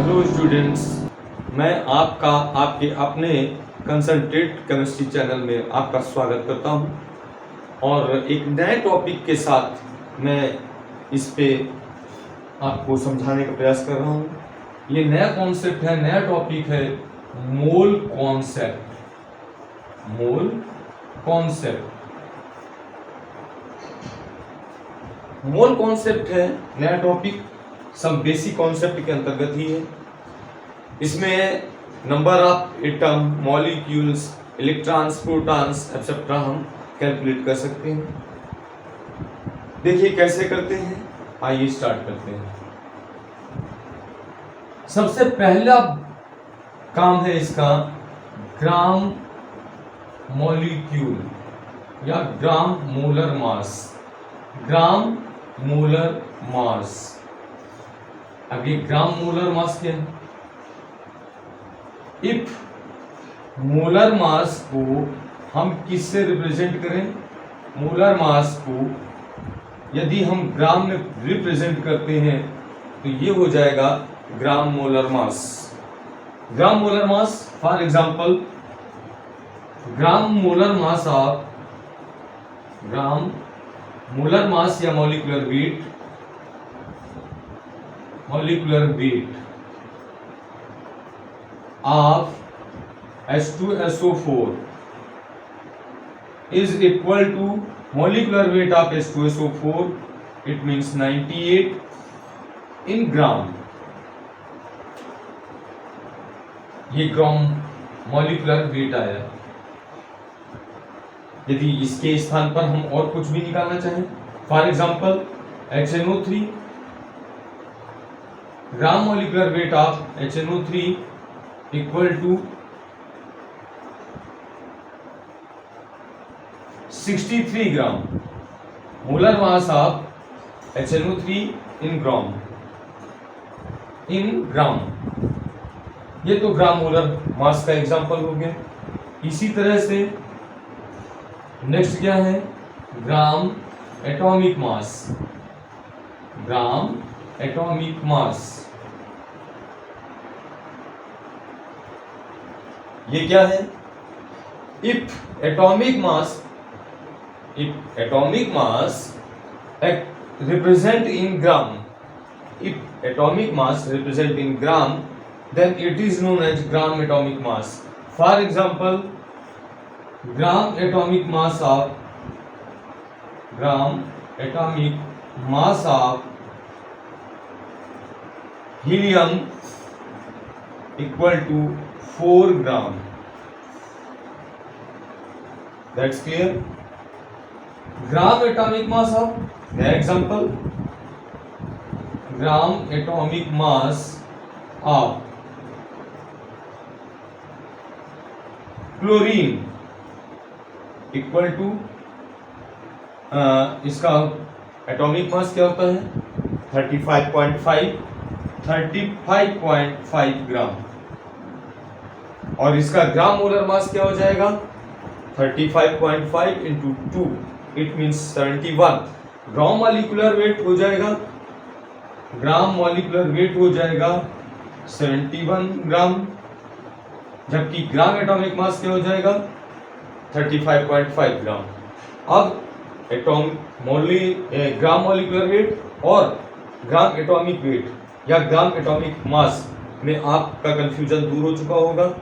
Hello students, मैं आपका आपके अपने कंसंट्रेट केमिस्ट्री चैनल में आपका स्वागत करता हूं और एक नए टॉपिक के साथ मैं इस पे आपको समझाने का प्रयास कर रहा हूं। ये नया कॉन्सेप्ट है, नया टॉपिक है mole concept. Mole concept mole concept है नया टॉपिक, सब बेसिक कॉन्सेप्ट के अंतर्गत ही है। इसमें number of atom, molecules, electrons, protons etcetera हम कैलकुलेट कर सकते हैं। देखिए कैसे करते हैं, आइए स्टार्ट करते हैं। सबसे पहला काम है इसका ग्राम मॉलिक्यूल या ग्राम मोलर मास। ग्राम मोलर मास। अब ये ग्राम मोलर मास क्या है? इफ मोलर मास को हम किससे रिप्रेजेंट करें? मोलर मास को यदि हम ग्राम में रिप्रेजेंट करते हैं तो ये हो जाएगा gram molar mass. Gram molar mass for example gram molar mass of gram molar mass या molecular weight of H2SO4 is equal to molecular weight of H2SO4, it means 98 in gram। ये ग्राम molecular wait आया। यदि इसके स्थान पर हम और कुछ भी निकालना चाहें, for example HNO3, gram molecular weight of HNO3 equal to 63 gram. Molar mass of HNO3 in gram. ये तो ग्राम मोलर मास का एग्जांपल हो गया। इसी तरह से नेक्स्ट क्या है? Gram atomic mass. Gram atomic mass ये क्या है? If atomic mass represent in gram, if atomic mass represent in gram, then it is known as gram atomic mass. For example, gram atomic mass of helium equal to 4 gram. That's clear. Gram atomic mass of, next example, gram atomic mass of chlorine equal to इसका atomic mass क्या होता है? 35.5 ग्राम। और इसका ग्राम molar मास क्या हो जाएगा? 35.5 into 2, it means 71। Gram molecular wait हो जाएगा 71 ग्राम, जबकि ग्राम एटॉमिक मास क्या हो जाएगा? 35.5 ग्राम। अब ग्राम मॉलिक्यूलर वेट और ग्राम एटॉमिक वेट या ग्राम एटॉमिक मास में आपका कंफ्यूजन दूर हो चुका होगा।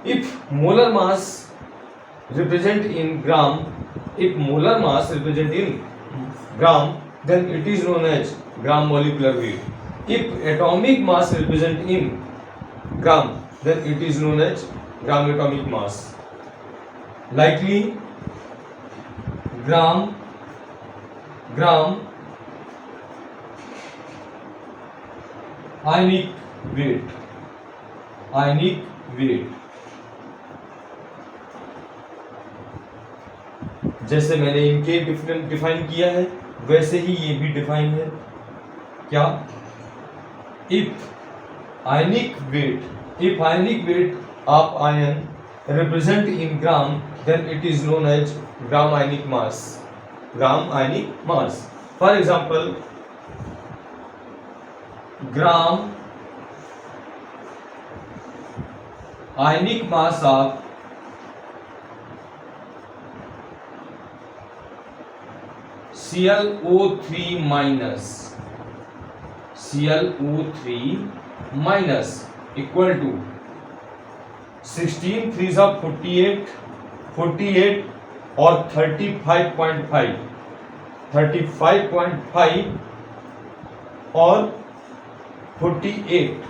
If molar mass represent in gram, then it is known as gram molecular weight. If atomic mass represent in gram, then it is known as gram atomic mass. Likely gram ionic weight जैसे मैंने इनके define किया है वैसे ही ये भी define है। क्या? If ionic weight of ion represent in gram, then it is known as gram ionic mass. Gram ionic mass. For example, gram ionic mass of ClO3 minus equal to 16 3s of 48 और 35.5 और 48,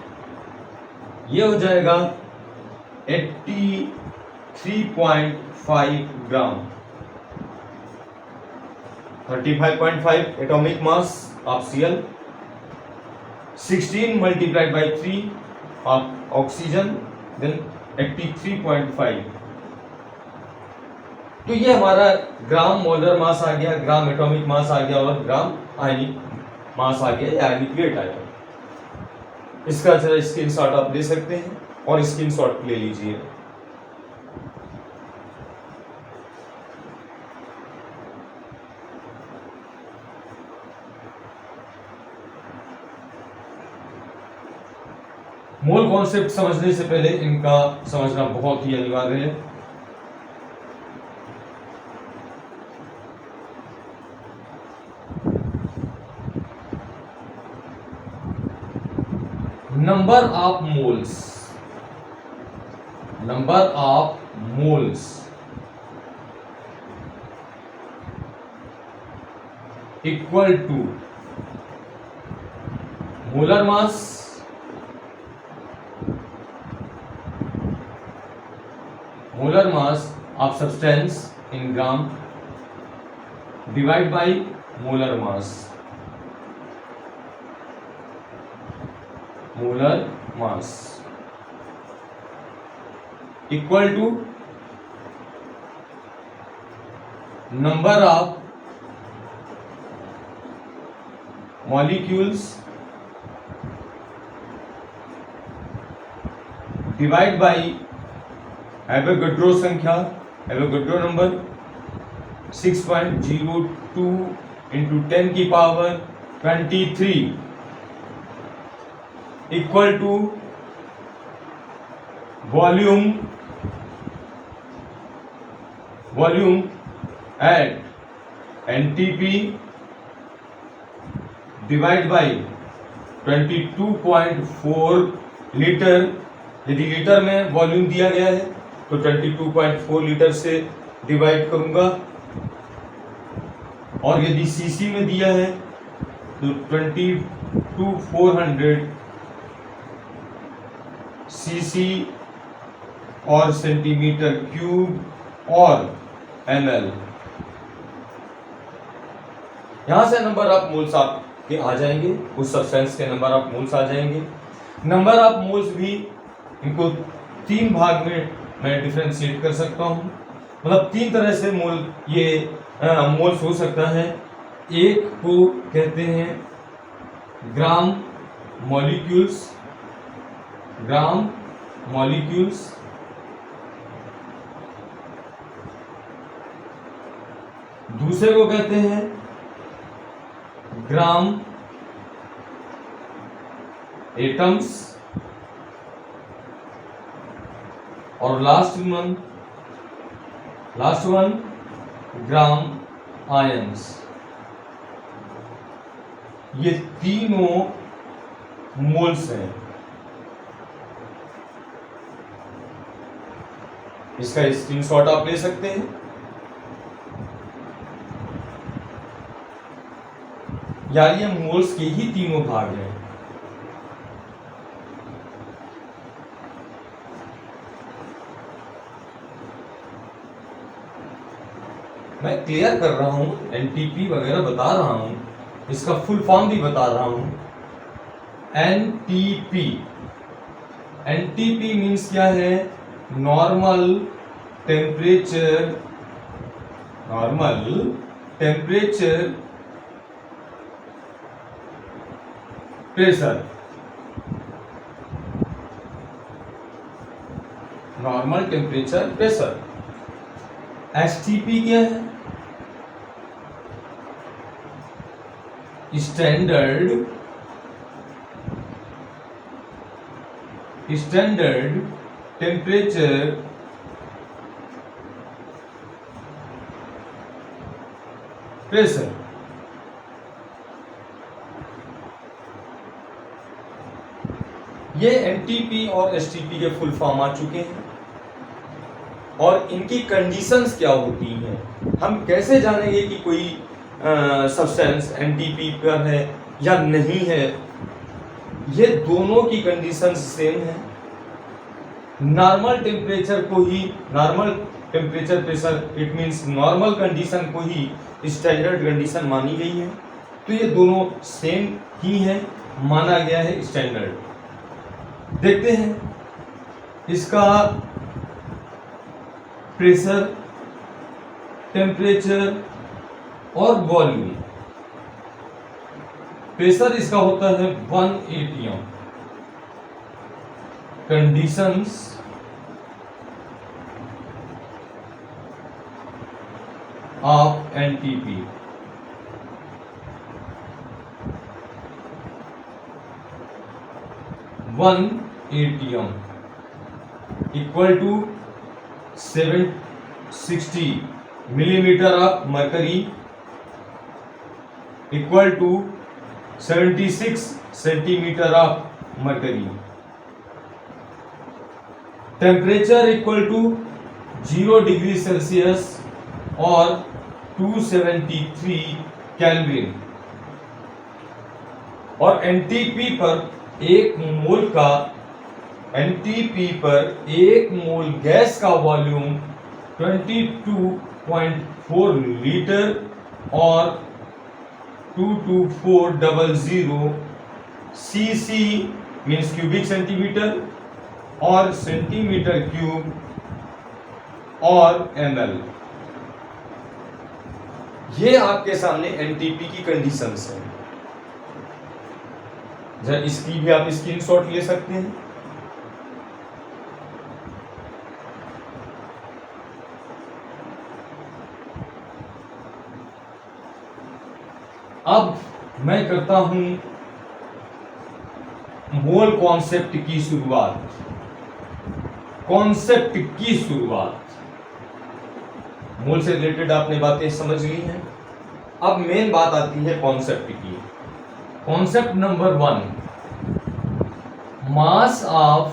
ये हो जाएगा 83.5 ग्राम। 35.5 atomic mass of Cl, 16 multiplied by 3 of oxygen, then 83.5। तो ये हमारा ग्राम molar मास आ गया, gram atomic mass आ गया और ग्राम आयनिक मास आ गया या आयनिक वेट आ गया। इसका जरा स्क्रीनशॉट आप ले सकते हैं और स्क्रीनशॉट ले लीजिए। मोल कॉन्सेप्ट समझने से पहले इनका समझना बहुत ही अनिवार्य है। Number of moles equal to molar mass of substance in gram divided by molar mass equal to number of molecules divided by Avogadro संख्या, एवोगाड्रो नंबर 6.02 into 10 की power 23 equal to volume at NTP divide by 22.4 litre. यदि litre में volume दिया गया है तो 22.4 litre से divide करूंगा, और यदि सीसी में दिया है तो 22,400 सीसी और सेंटीमीटर क्यूब और ml। यहां से नंबर ऑफ मोल्स आपके आ जाएंगे, उस सब्सटेंस के नंबर ऑफ मोल्स आ जाएंगे। नंबर ऑफ मोल्स भी इनको 3 भाग में मैं डिफरेंशिएट कर सकता हूं, मतलब 3 तरह से मोल्स हो सकता है। एक को कहते हैं ग्राम मॉलिक्यूल्स, दूसरे को कहते हैं ग्राम एटम्स, और लास्ट वन ग्राम आयंस। ये तीनों मोल्स हैं। इसका स्क्रीनशॉट आप ले सकते हैं। यार ये मोल्स के ही तीनों भाग हैं। मैं क्लियर कर रहा हूं, एनटीपी वगैरह बता रहा हूं, इसका फुल फॉर्म भी बता रहा हूं। एनटीपी मीन्स क्या है? Normal temperature pressure. Normal temperature pressure. STP क्या है? Standard temperature pressure. ये एनटीपी और एसटीपी के फुल फॉर्म आ चुके हैं और इनकी कंडीशंस क्या होती हैं। हम कैसे जानेंगे कि कोई सब्सटेंस एनटीपी पर है या नहीं है। ये दोनों की कंडीशंस सेम है। नॉर्मल टेम्परेचर को ही, normal temperature pressure, it means normal condition को ही स्टैंडर्ड कंडीशन मानी गई है। तो ये दोनों सेम ही है, माना गया है स्टैंडर्ड। देखते हैं इसका प्रेशर, टेम्परेचर और वॉल्यूम। प्रेशर इसका होता है 1 atm। Conditions of NTP, one atm equal to 760 millimeter of mercury equal to 76 centimeter of mercury. Temperature equal to 0 degree Celsius और 273 Kelvin। और एनटीपी पर एक मोल का, एनटीपी पर एक मोल गैस का वॉल्यूम 22.4 लीटर और 22400 सीसी मीन्स क्यूबिक सेंटीमीटर और सेंटीमीटर क्यूब और एमएल। ये आपके सामने एनटीपी की कंडीशंस हैं। जरा इसकी भी आप स्क्रीनशॉट ले सकते हैं। अब मैं करता हूं मोल कॉन्सेप्ट की शुरुआत। कॉन्सेप्ट की शुरुआत, मोल से रिलेटेड आपने बातें समझ ली हैं। अब मेन बात आती है कॉन्सेप्ट की। Concept number 1, mass of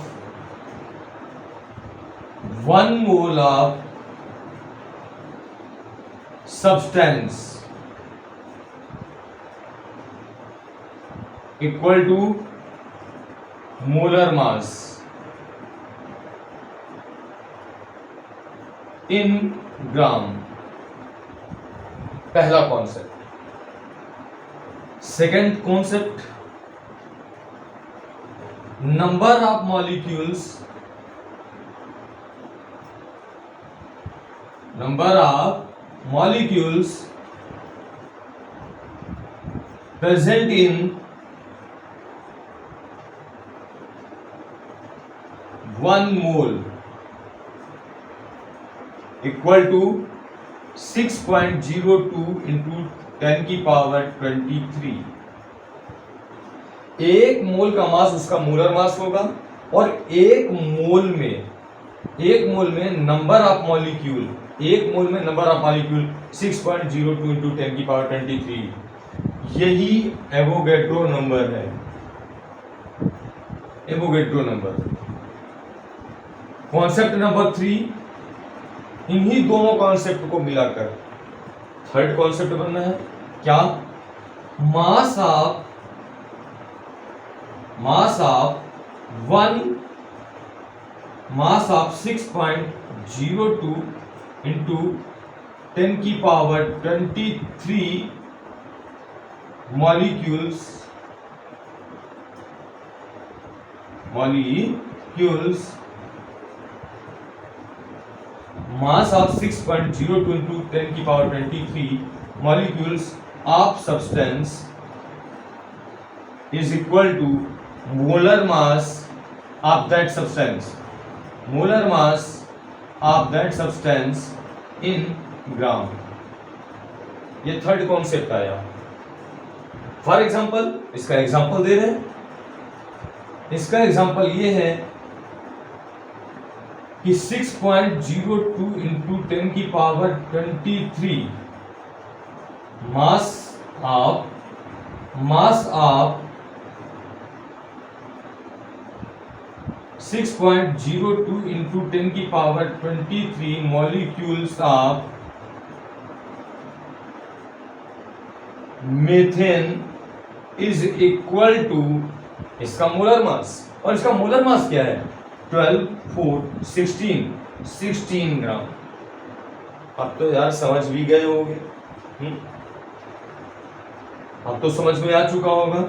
1 mole of substance equal to molar mass in gram. पहला कॉन्सेप्ट। Second concept, number of molecules, number of molecules present in 1 mole equal to 6.02 into 10 की पावर 23। एक मोल का मास उसका मोलर मास होगा और एक मोल में नंबर ऑफ मॉलिक्यूल, एक मोल में नंबर ऑफ मॉलिक्यूल 6.02 into 10 की पावर 23। यही एवोगैड्रो नंबर है, एवोगैड्रो नंबर। कॉन्सेप्ट नंबर 3, इन्हीं दोनों कॉन्सेप्ट को मिलाकर थर्ड कॉन्सेप्ट बनना है। क्या? मास ऑफ 6.02 into 10 की power 23 molecules mass of 6.02 into 10 की power 23 molecules of substance is equal to molar mass of that substance, molar mass of that substance in gram। ये थर्ड कॉन्सेप्ट आया। For example, इसका example दे रहे हैं। इसका example ये है कि 6.02 इंटू 10 की पावर 23 मास ऑफ 6.02 इंटू 10 की power 23 molecules of methane is equal to इसका मोलर मास, और इसका मोलर मास क्या है 12, 4, 16 ग्राम। अब तो यार समझ भी गए होंगे, अब तो समझ में आ चुका होगा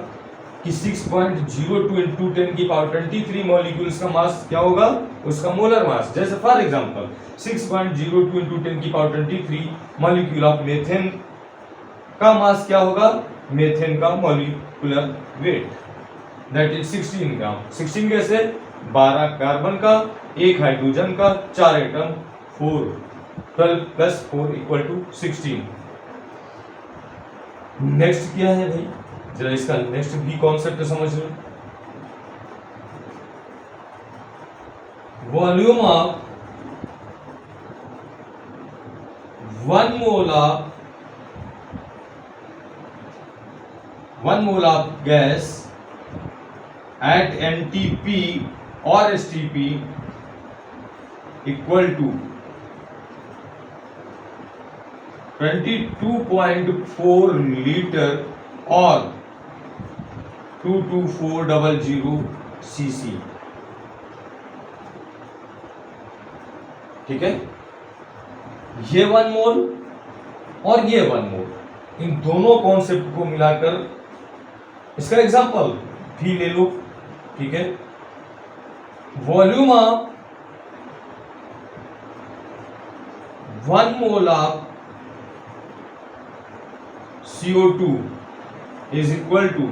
कि 6.02 इंटू 10 की पावर 23 मॉलिक्यूल्स का मास क्या होगा, उसका मोलर मास। जैसे फॉर एग्जांपल 6.02 इंटू 10 की पावर 23 मॉलिक्यूल ऑफ मीथेन का मास क्या होगा, मीथेन का molecular weight that is 16 gram. 16 कैसे, 12 कार्बन का, 1 हाइड्रोजन का, 4 atom, 4, 12 plus 4 equal to 16। Next क्या है भाई, जरा इसका नेक्स्ट भी कॉन्सेप्ट समझ लो। Volume of 1 mole of gas at NTP or STP equal to 22.4 liter or 22400 cc। ठीक है, ये 1 मोल और ये 1 मोल, इन दोनों कॉन्सेप्ट को मिलाकर इसका एग्जांपल भी ले लो। ठीक है, volume of 1 mole of CO2 is equal to,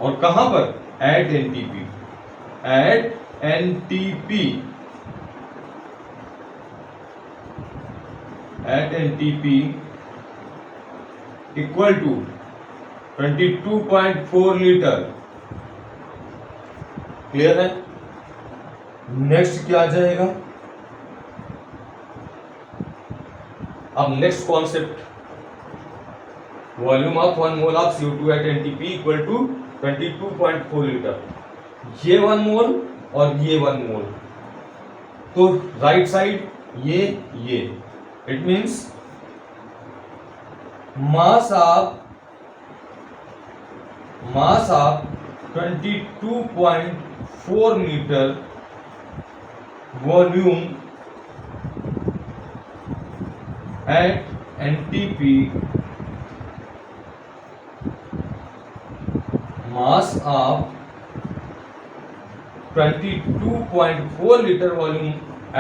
और कहां पर, at NTP equal to 22.4 litre. Clear है। नेक्स्ट क्या आ जाएगा, अब next concept, volume of 1 mole of CO2 at NTP equal to 22.4 litre. ये 1 मोल और ये 1 मोल, तो राइट साइड ये it means mass of 22.4 metre volume at NTP, mass of 22.4 litre volume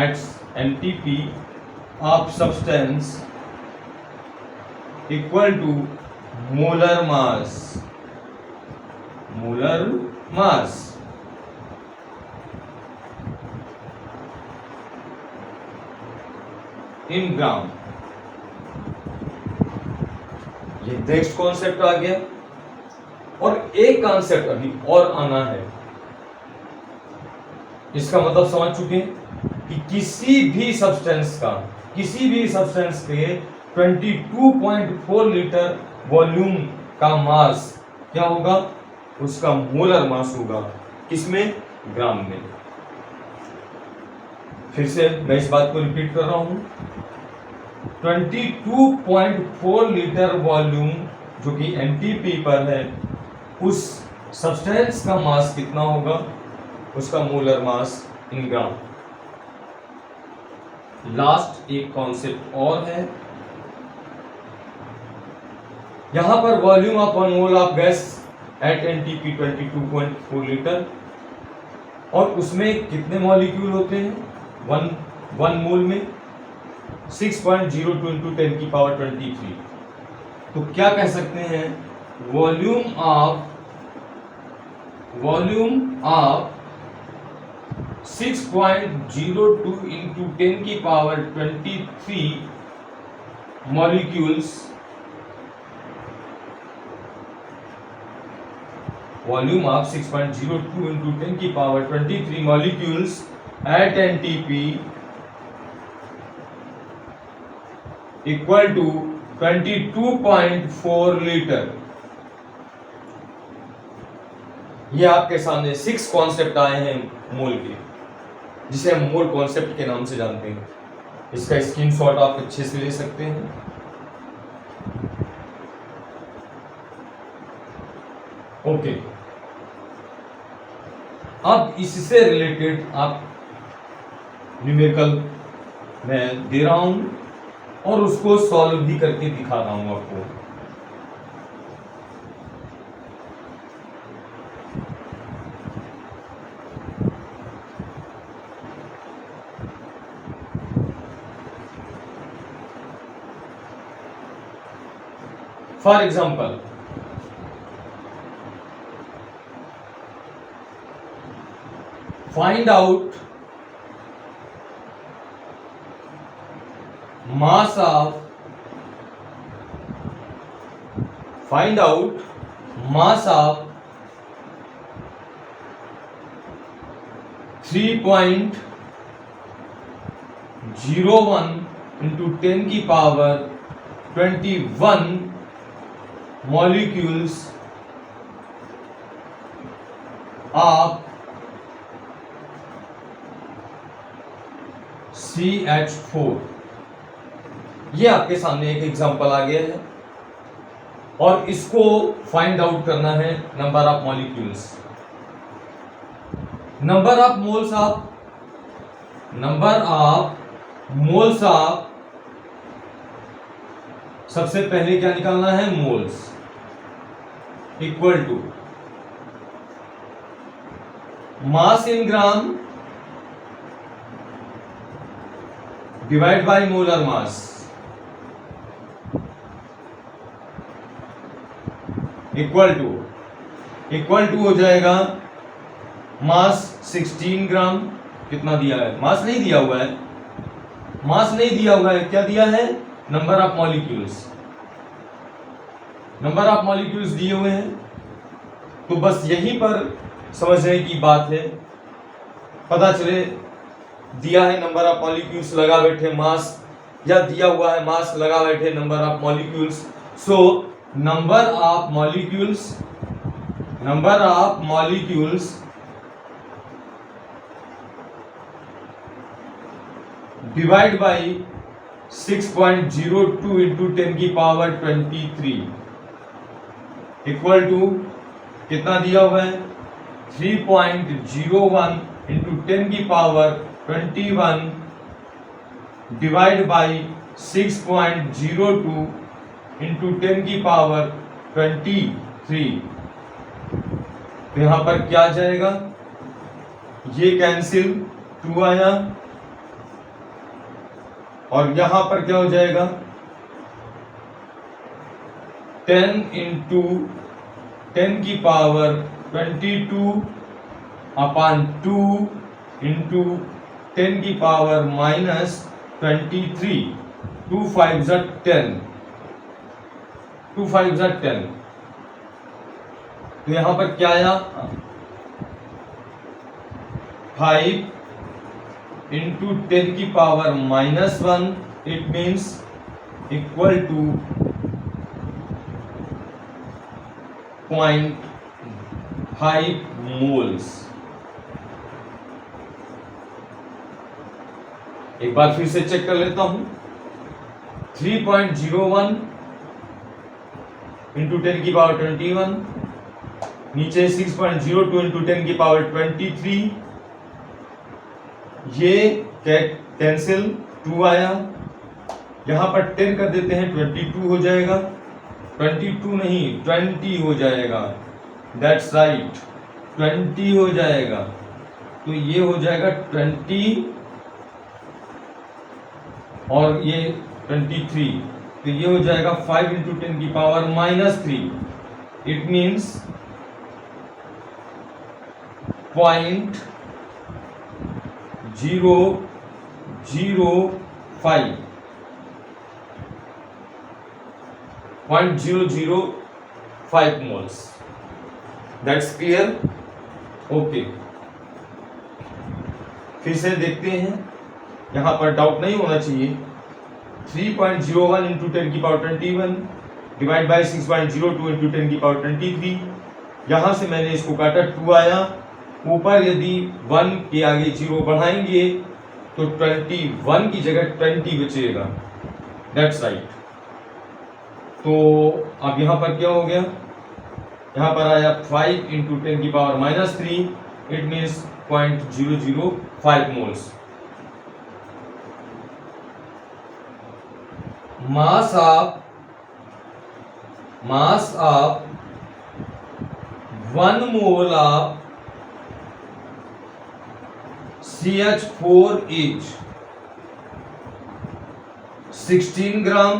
at NTP of substance equal to molar mass in gram. ये next concept आ गया, और एक concept अभी और आना है। इसका मतलब समझ चुके हैं कि किसी भी सब्सटेंस के 22.4 लीटर वॉल्यूम का मास क्या होगा, उसका मोलर मास होगा, किसमें, ग्राम में। फिर से मैं इस बात को रिपीट कर रहा हूं, 22.4 लीटर वॉल्यूम जो कि एनटीपी पर है, उस सब्सटेंस का मास कितना होगा, उसका molar mass in gram. Last एक कॉन्सेप्ट और है, यहां पर volume of 1 mole of gas at NTP 22.4 litre, और उसमें कितने मॉलिक्यूल होते हैं, 1 मोल में 6.02 इंटू 10 की पावर 23। तो क्या कह सकते हैं, वॉल्यूम ऑफ 6.02 इंटू 10 की power 23 molecules, volume of 6.02 into 10 की power 23 molecules at NTP equal to 22.4 litre. ये आपके सामने 6 कॉन्सेप्ट आए हैं मोल के, जिसे हम मोल कॉन्सेप्ट के नाम से जानते हैं। इसका स्क्रीनशॉट आप अच्छे से ले सकते हैं। ओके, अब इससे रिलेटेड आप न्यूमेरिकल मैं दे रहा हूं और उसको सॉल्व भी करके दिखा रहा हूं आपको। For example, find out mass of 3.01 into 10 की पावर 21 molecules of CH4। ये आपके सामने एक एग्जांपल आ गया है और इसको फाइंड आउट करना है number of molecules. Number of moles of सबसे पहले क्या निकालना है, moles equal to mass in gram divide by molar mass equal to हो जाएगा मास 16 ग्राम। कितना दिया है, मास नहीं दिया हुआ है, क्या दिया है, नंबर ऑफ मॉलिक्यूल्स दिए हुए हैं। तो बस यहीं पर समझने की बात है, पता चले दिया है नंबर ऑफ मॉलिक्यूल्स लगा बैठे मास, या दिया हुआ है मास लगा बैठे number of molecules. So number of molecules divide by 6.02 into 10 की पावर 23 इक्वल टू कितना दिया हुआ है, 3.01 इंटू 10 की पावर 21 डिवाइड बाई 6.02 इंटू 10 की पावर 23। तो यहां पर क्या आ जाएगा, ये कैंसिल 2 आया और यहां पर क्या हो जाएगा, 10 इंटू 10 की पावर 22 अपॉन 2 इंटू 10 की पावर -23। 2 5 10, 2 5 10। तो यहां पर क्या आया, 5 इंटू 10 की power -1, it means equal to 0.5 moles. एक बार फिर से चेक कर लेता हूं, 3.01 इंटू 10 की पावर 21, नीचे 6.02 इंटू 10 की पावर 23, ये कैंसिल 2 आया, यहां पर 10 कर देते हैं 22 हो जाएगा, 22 नहीं 20 हो जाएगा, दैट्स राइट 20 हो जाएगा। तो ये हो जाएगा 20 और ये 23, तो ये हो जाएगा 5 इंटू 10 की power -3, it means 0.005 0.005 moles. That's clear? Okay. फिर से देखते हैं, यहाँ पर डाउट नहीं होना चाहिए। 3.01 इंटू 10 की पावर 21 डिवाइड बाई 6.02 इंटू 10 की पावर 23। यहाँ से मैंने इसको काटा, 2 आया। ऊपर यदि 1 के आगे 0 बढ़ाएंगे तो 21 की जगह 20 बचेगा। That's right. तो अब यहाँ पर क्या हो गया, यहाँ पर आया 5 इंटू 10 की power -3, it means 0.005 moles. Mass of 1 mole of CH4 is 16 gram.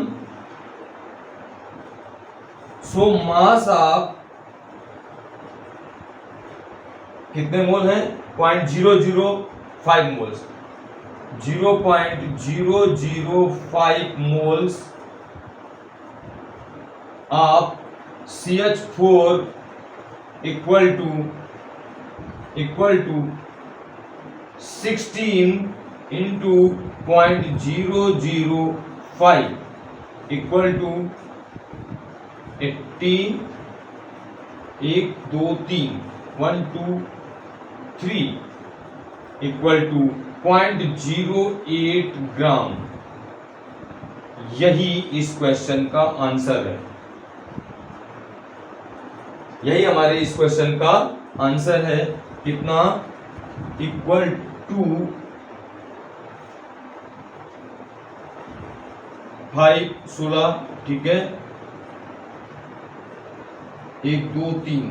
So mass of कितने मोल हैं? 0.005 moles. 0.005 moles of CH4 equal to 16 into 0.005 equal to 80, 1 2 3 1 2 3 equal to 0.08 gram. यही इस क्वेश्चन का आंसर है। यही हमारे इस क्वेश्चन का आंसर है। कितना? इक्वल टू 5 16, ठीक है, 1 2 3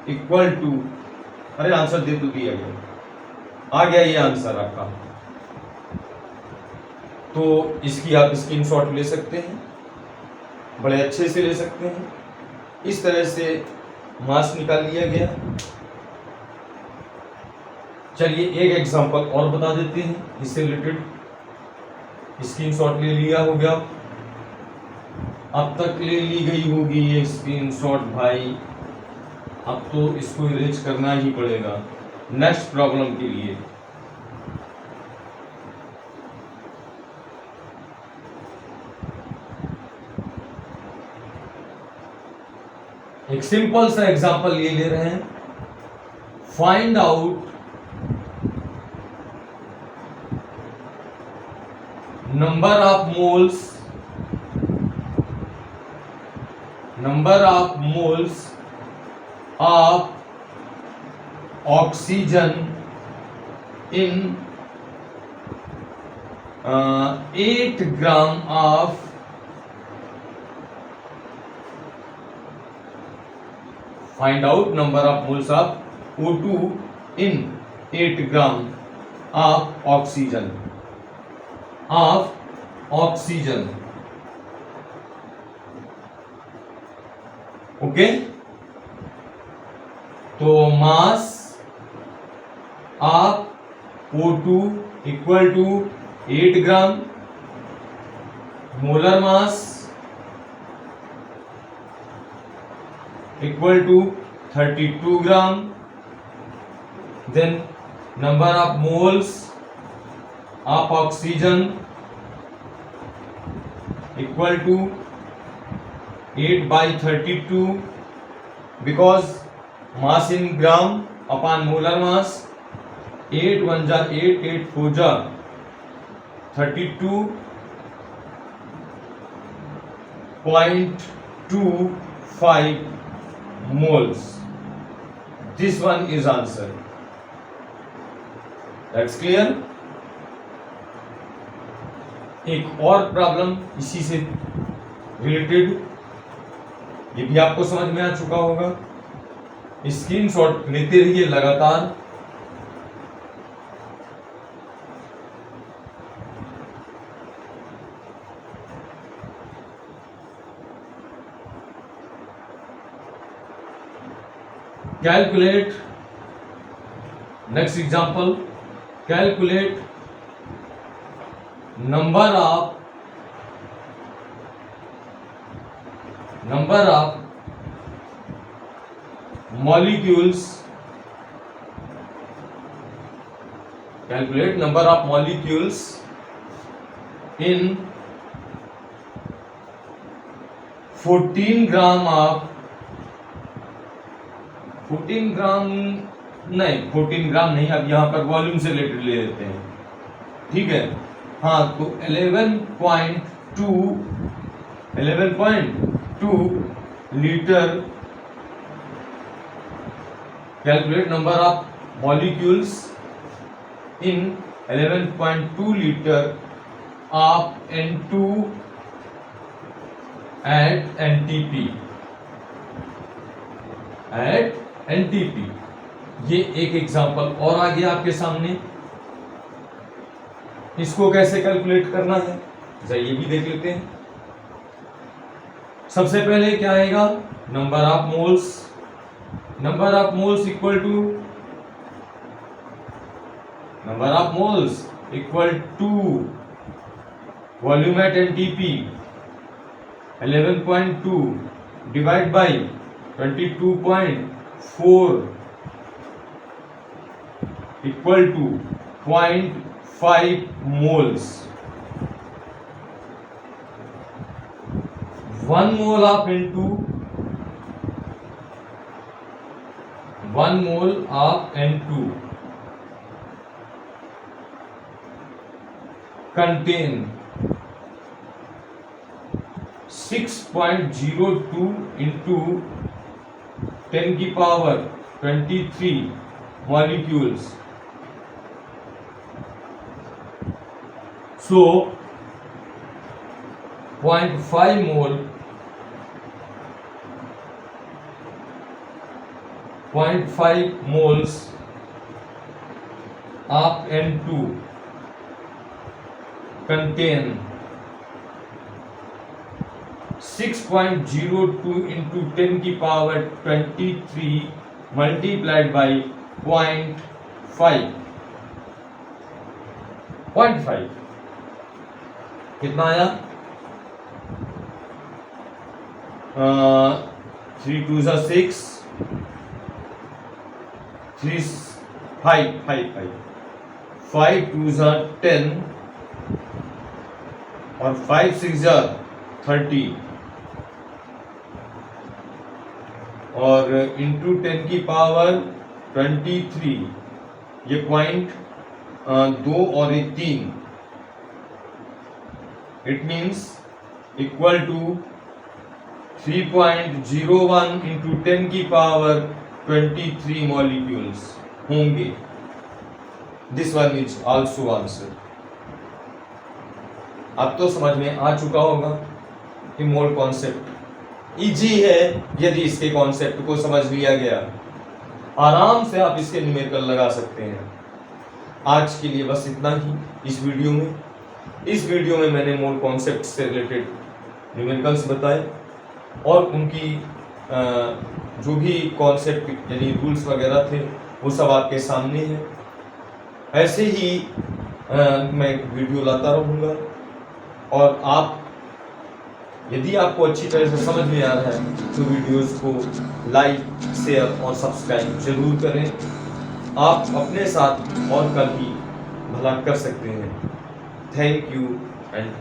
इक्वल टू, अरे आंसर दे तो दिया गया, आ गया ये आंसर आपका। तो इसकी आप स्क्रीनशॉट ले सकते हैं, बड़े अच्छे से ले सकते हैं। इस तरह से मास निकाल लिया गया। चलिए एक एग्जांपल और बता देते हैं इससे रिलेटेड। स्क्रीनशॉट ले लिया होगा, अब तक ले ली गई होगी ये स्क्रीनशॉट भाई। अब तो इसको इरेज करना ही पड़ेगा नेक्स्ट प्रॉब्लम के लिए। एक सिंपल सा एग्जांपल ये ले रहे हैं। Find out number of moles of oxygen in 8 gram of find out number of moles of O2 in 8 gram of oxygen okay. तो mass of O2 equal to 8 gram, molar mass equal to 32 gram, then number of moles of oxygen equal to 8/32 because mass in gram upon molar mass 8 1 जा 8 8 4 जा 32.25 moles. This one is answer. That's clear. एक और problem इसी से related, ये भी आपको समझ में आ चुका होगा। स्क्रीनशॉट लेते रहिए लगातार। Calculate, next example, calculate number of molecules Calculate number of molecules in 14 gram of 14 ग्राम नहीं 14 ग्राम नहीं, अब यहाँ पर वॉल्यूम से रिलेटेड ले लेते हैं, ठीक है। हाँ, तो 11.2 litre. Calculate number of molecules in 11.2 litre of N2 at NTP। ये एक एग्जांपल और आ गया आपके सामने। इसको कैसे कैलकुलेट करना है जरा ये भी देख लेते हैं। सबसे पहले क्या आएगा, number of moles equal to volume at NTP 11.2 divide by 22.4 equal to 0.5 moles. 1 mole of N2 contain 6.02 into 10 की power 23 molecules। So 0.5 mole 0.5 moles of N2 contain 6.02 into 10 की पावर 23 multiplied by 0.5 कितना आया? 3 2 6 3 5 2 10 और 5 6 30 और इंटू 10 की power 23, ये point 2 और 3, it means equal to 3.01 into 10 की पावर 23 मॉलिक्यूल्स होंगे। This one is also answer. अब तो समझ में आ चुका होगा कि मोल कॉन्सेप्ट इजी है। यदि इसके कॉन्सेप्ट को समझ लिया गया, आराम से आप इसके न्यूमेरिकल लगा सकते हैं। आज के लिए बस इतना ही इस वीडियो में। इस वीडियो में मैंने मोल कॉन्सेप्ट से रिलेटेड न्यूमेरिकल्स बताए और उनकी जो भी कॉन्सेप्ट यानी रूल्स वगैरह थे वो सब आपके सामने है। ऐसे ही मैं वीडियो लाता रहूँगा और आप यदि आपको अच्छी तरह से समझ में आ रहा है तो वीडियोस को लाइक, शेयर और सब्सक्राइब जरूर करें। आप अपने साथ और कल भी भला कर सकते हैं। Thank you and